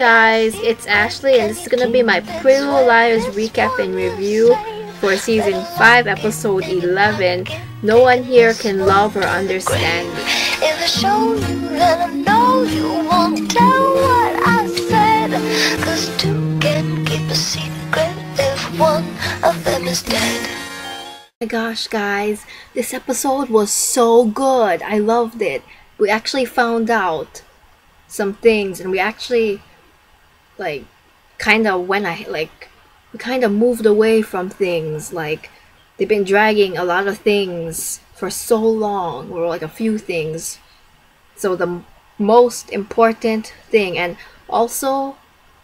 Guys, it's Ashley and this is gonna be my Pretty Little Liars recap and review for season 5 episode 11. No one here can love or understand me. If I show you, then I know you won't tell what I said, 'cause two can keep a secret if one of them is dead. Oh my gosh guys, this episode was so good. I loved it. We actually found out some things and we actually we kind of moved away from things. Like, they've been dragging a lot of things for so long, or like a few things. So the most important thing, and also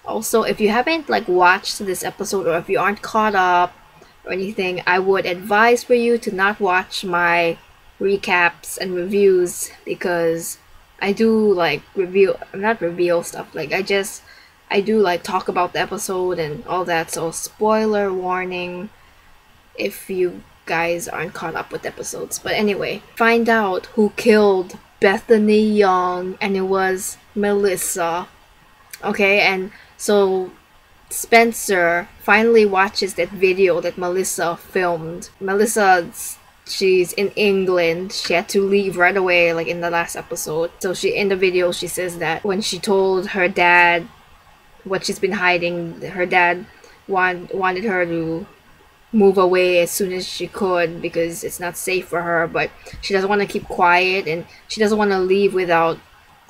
if you haven't watched this episode, or if you aren't caught up or anything, I would advise for you to not watch my recaps and reviews, because I do not reveal stuff. I do talk about the episode and all that, so spoiler warning if you guys aren't caught up with episodes. But anyway, find out who killed Bethany Young, and it was Melissa. Okay, and so Spencer finally watches that video that Melissa filmed. Melissa, she's in England. She had to leave right away, like in the last episode. So in the video she says that when she told her dad what she's been hiding, her dad wanted her to move away as soon as she could because it's not safe for her, but she doesn't want to keep quiet and she doesn't want to leave without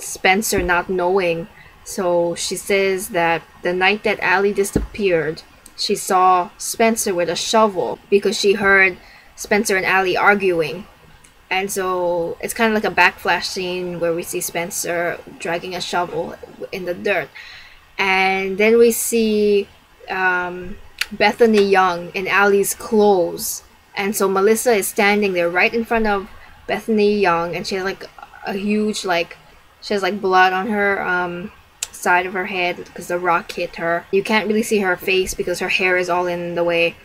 Spencer not knowing. So she says that the night that Allie disappeared, she saw Spencer with a shovel because she heard Spencer and Allie arguing. And so it's kind of like a backflash scene where we see Spencer dragging a shovel in the dirt. And then we see Bethany Young in Allie's clothes. And so Melissa is standing there right in front of Bethany Young, and she has a huge she has blood on her side of her head because the rock hit her. You can't really see her face because her hair is all in the way.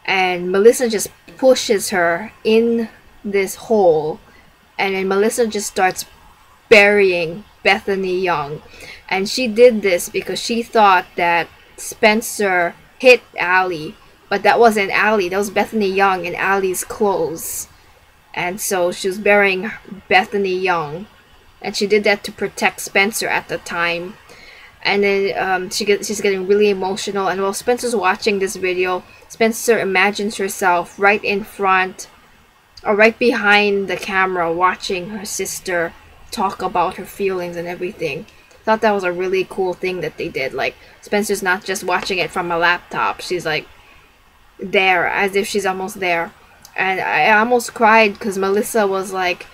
And Melissa just pushes her in this hole, and then Melissa just starts burying Bethany Young. And she did this because she thought that Spencer hit Allie, but that wasn't Allie, that was Bethany Young in Allie's clothes. And so she was burying Bethany Young, and she did that to protect Spencer at the time. And then she's getting really emotional, and while Spencer's watching this video, Spencer imagines herself right in front or right behind the camera watching her sister talk about her feelings and everything. Thought that was a really cool thing that they did. Spencer's not just watching it from a laptop, she's there, as if she's almost there. And I almost cried because Melissa was like,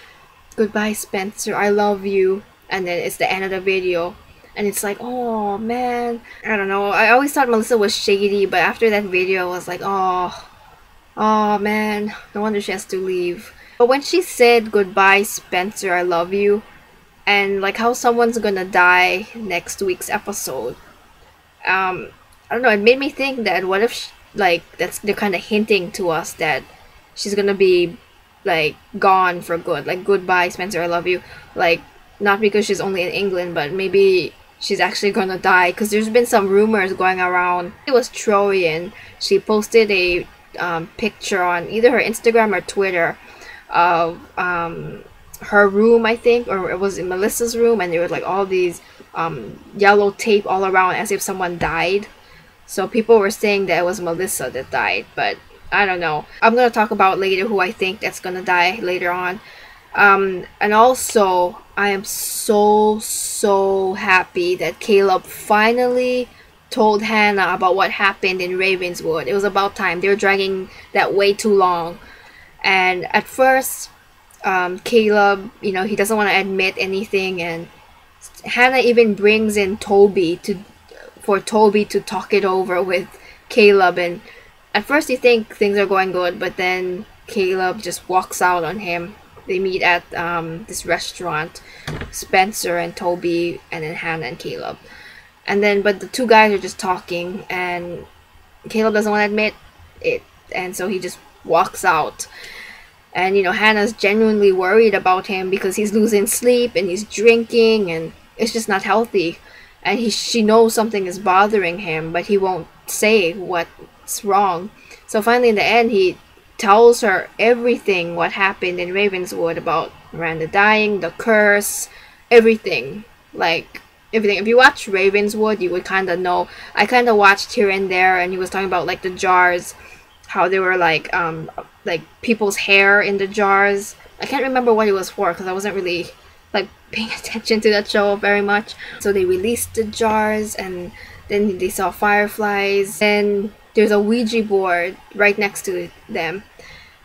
"Goodbye Spencer, I love you," and then it's the end of the video, and it's like, oh man, I don't know, I always thought Melissa was shady, but after that video I was like, oh man, no wonder she has to leave. But when she said, "Goodbye Spencer, I love you," and how someone's gonna die next week's episode, I don't know, it made me think that what if they're kind of hinting to us that she's gonna be gone for good, "Goodbye Spencer, I love you," not because she's only in England, but maybe she's actually gonna die, because there's been some rumors going around. It was Troyan, she posted a picture on either her Instagram or Twitter of her room, I think, or it was in Melissa's room, and there was all these yellow tape all around as if someone died. So people were saying that it was Melissa that died, but I don't know. I'm gonna talk about later who I think that's gonna die later on. And also I am so happy that Caleb finally told Hannah about what happened in Ravenswood. It was about time. They were dragging that way too long. And at first Caleb, he doesn't want to admit anything, and Hannah even brings in Toby for Toby to talk it over with Caleb. And at first you think things are going good, but then Caleb just walks out on him. They meet at this restaurant, Spencer and Toby, and then Hannah and Caleb. And then, but the two guys are just talking, and Caleb doesn't want to admit it, and so he just walks out. And Hannah's genuinely worried about him because he's losing sleep and he's drinking, and it's just not healthy. and she knows something is bothering him, but he won't say what's wrong. So finally, in the end, he tells her everything what happened in Ravenswood about Miranda dying, the curse, everything. Like everything. If you watch Ravenswood, you would kind of know. I kind of watched here and there, and he was talking about like the jars, how they were like people's hair in the jars. I can't remember what it was for because I wasn't really like paying attention to that show very much. So they released the jars, and then they saw fireflies, and there's a Ouija board right next to them,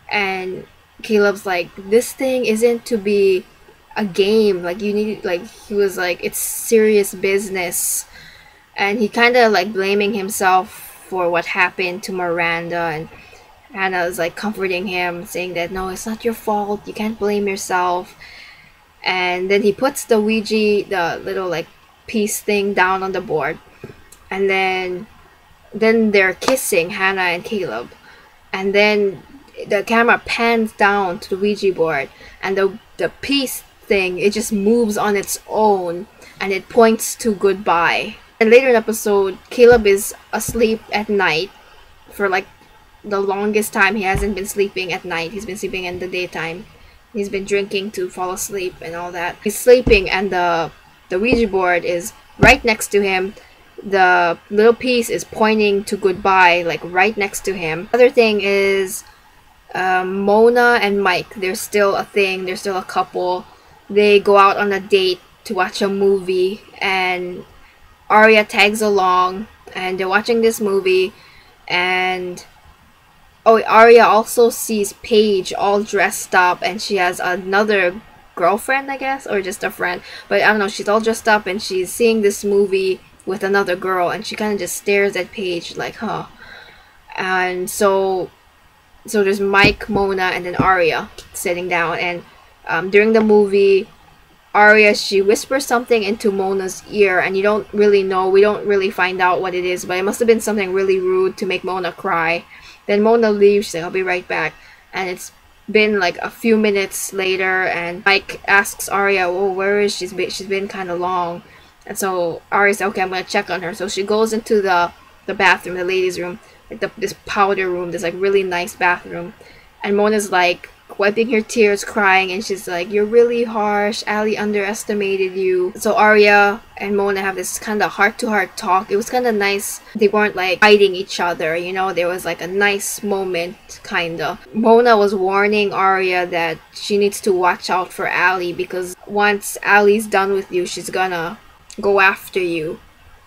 and Caleb's like, this thing isn't to be a game, like you need, like he was like, it's serious business. And he kind of like blaming himself for what happened to Miranda, and Hannah is like comforting him, saying that no, it's not your fault, you can't blame yourself. And then he puts the Ouija, the little like piece thing, down on the board, and then they're kissing, Hannah and Caleb, and then the camera pans down to the Ouija board, and the piece thing, it just moves on its own, and it points to goodbye. And later in the episode, Caleb is asleep at night for like the longest time. He hasn't been sleeping at night, he's been sleeping in the daytime. He's been drinking to fall asleep and all that. He's sleeping, and the Ouija board is right next to him. The little piece is pointing to goodbye, like right next to him. Other thing is Mona and Mike, they're still a thing, they're still a couple. They go out on a date to watch a movie, and Arya tags along, and they're watching this movie, and Arya also sees Paige all dressed up, and she has another girlfriend, I guess, or just a friend, but I don't know, she's all dressed up and she's seeing this movie with another girl, and she kind of just stares at Paige like, huh. And so there's Mike, Mona, and then Arya sitting down, and during the movie, Arya, she whispers something into Mona's ear, and you don't really know, we don't really find out what it is, but it must have been something really rude to make Mona cry. Then Mona leaves, she's like, I'll be right back. And it's been like a few minutes later, and Mike asks Arya, oh, where is she? She's been kind of long. And so Arya says, okay, I'm going to check on her. So she goes into the bathroom, the ladies' room, like this powder room, this like really nice bathroom. And Mona's like wiping her tears, crying, and she's like, you're really harsh, Ali underestimated you. So Arya and Mona have this kind of heart-to-heart talk. It was kind of nice. They weren't like fighting each other, you know, there was like a nice moment, kind of. Mona was warning Arya that she needs to watch out for Ali, because once Ali's done with you, she's gonna go after you,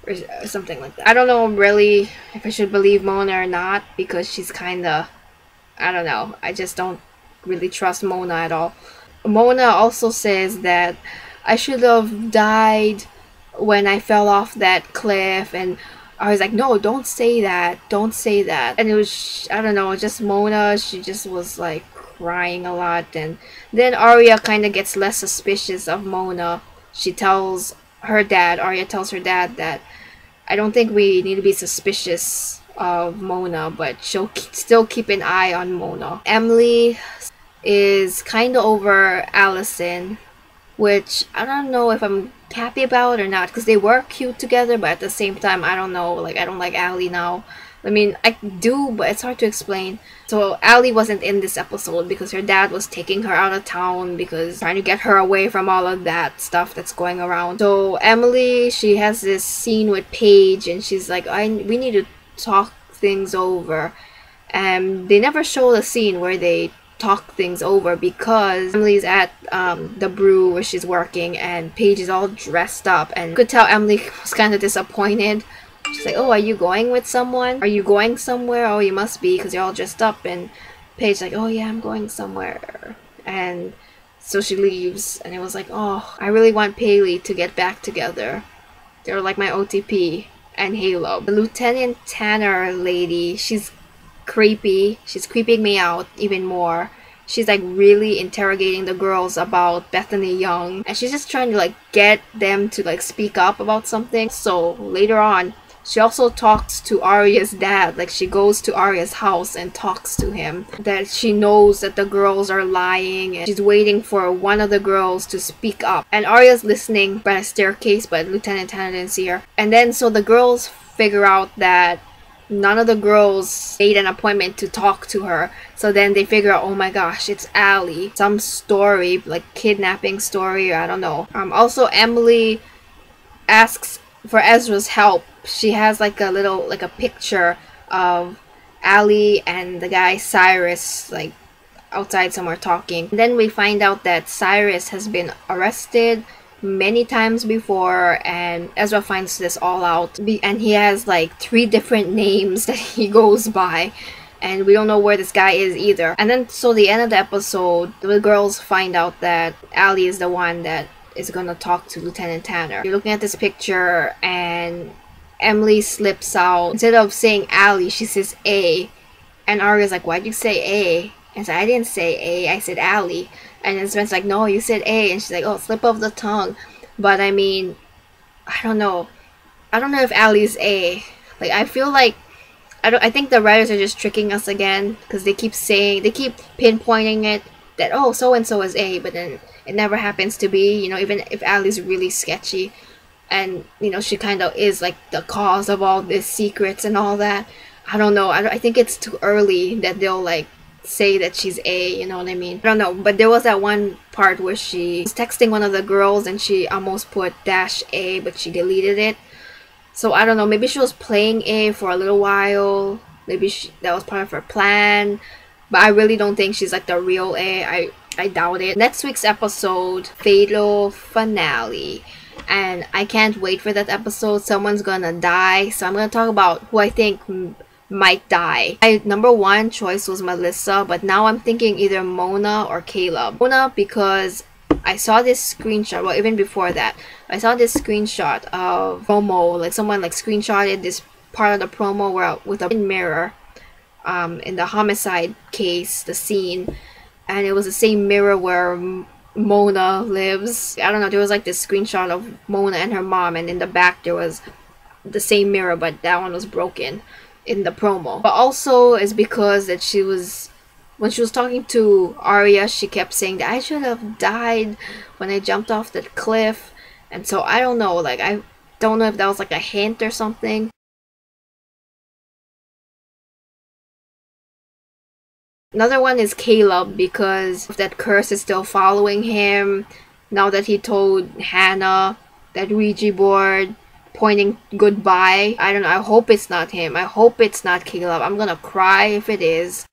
or something like that. I don't know really if I should believe Mona or not, because she's kind of, I don't know, I just don't really trust Mona at all. Mona also says that I should have died when I fell off that cliff, and I was like, no, don't say that, don't say that. And it was, I don't know, just Mona, she just was like crying a lot. And then Arya kind of gets less suspicious of Mona. She tells her dad, Arya tells her dad that I don't think we need to be suspicious of Mona, but she'll still keep an eye on Mona. Emily is kind of over Allison, which I don't know if I'm happy about or not, because they were cute together, but at the same time, I don't know, like I don't like Ali now. I mean, I do, but it's hard to explain. So Ali wasn't in this episode because her dad was taking her out of town, because trying to get her away from all of that stuff that's going around. So Emily, she has this scene with Paige, and she's like, we need to talk things over. And they never show the scene where they talk things over, because Emily's at the brew where she's working, and Paige is all dressed up, and you could tell Emily was kind of disappointed. She's like, oh, are you going with someone? Are you going somewhere? Oh, you must be, because you're all dressed up. And Paige's like, oh yeah, I'm going somewhere. And so she leaves, and it was like, oh, I really want Paley to get back together. They're like my OTP and Halo. The Lieutenant Tanner lady, she's creepy. She's creeping me out even more. She's like really interrogating the girls about Bethany Young, and she's just trying to like get them to like speak up about something. So later on, she also talks to Arya's dad. Like, she goes to Arya's house and talks to him. That she knows that the girls are lying and she's waiting for one of the girls to speak up. And Arya's listening by a staircase, but Lieutenant Tanner didn't see her. And then so the girls figure out that none of the girls made an appointment to talk to her. So then they figure out, oh my gosh, it's Allie. Some story, like kidnapping story, or I don't know. Also, Emily asks for Ezra's help. She has like a little, like a picture of Allie and the guy Cyrus, like outside somewhere talking. And then we find out that Cyrus has been arrested many times before, and Ezra finds this all out. And he has like 3 different names that he goes by, and we don't know where this guy is either. And then so the end of the episode, the girls find out that Allie is the one that is gonna talk to Lieutenant Tanner. You're looking at this picture and Emily slips out. Instead of saying Allie, she says A. And Arya's like, why'd you say A? And so I didn't say A, I said Allie. And then Spencer's like, no, you said A. And she's like, oh, slip of the tongue. But I mean, I don't know. I don't know if Allie's A. Like, I feel like, I think the writers are just tricking us again. Because they keep pinpointing it. That, oh, so-and-so is A. But then it never happens to be, you know, even if Allie's really sketchy. And, you know, she kind of is like the cause of all these secrets and all that. I don't know. I think it's too early that they'll like say that she's A, you know what I mean? I don't know, but there was that one part where she was texting one of the girls and she almost put -A, but she deleted it. So I don't know, maybe she was playing A for a little while. Maybe that was part of her plan. But I really don't think she's like the real A. I doubt it. Next week's episode, Fatal Finale. And I can't wait for that episode. Someone's gonna die. So I'm gonna talk about who I think might die. My number 1 choice was Melissa, but now I'm thinking either Mona or Caleb. Mona, because I saw this screenshot, well, even before that, I saw this screenshot of promo, like someone like screenshotted this part of the promo where with a mirror in the homicide case, the scene, and it was the same mirror where Mona lives. I don't know, there was like this screenshot of Mona and her mom, and in the back there was the same mirror, but that one was broken in the promo. But also is because that when she was talking to Arya, she kept saying that I should have died when I jumped off the cliff. And so I don't know, like I don't know if that was like a hint or something. Another one is Caleb, because that curse is still following him now that he told Hannah that Ouija board pointing goodbye. I don't know, I hope it's not him. I hope it's not Caleb. I'm gonna cry if it is.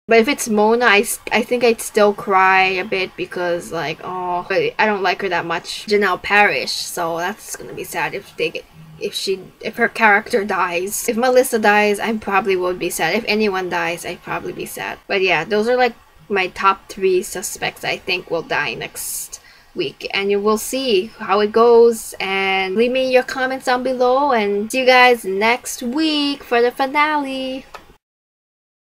But if it's Mona, I think I'd still cry a bit because like, oh, but I don't like her that much. Janelle Parrish, so that's gonna be sad if her character dies. If Melissa dies, I probably would be sad. If anyone dies, I'd probably be sad. But yeah, those are like my top 3 suspects I think will die next week, and you will see how it goes. And leave me your comments down below, and see you guys next week for the finale.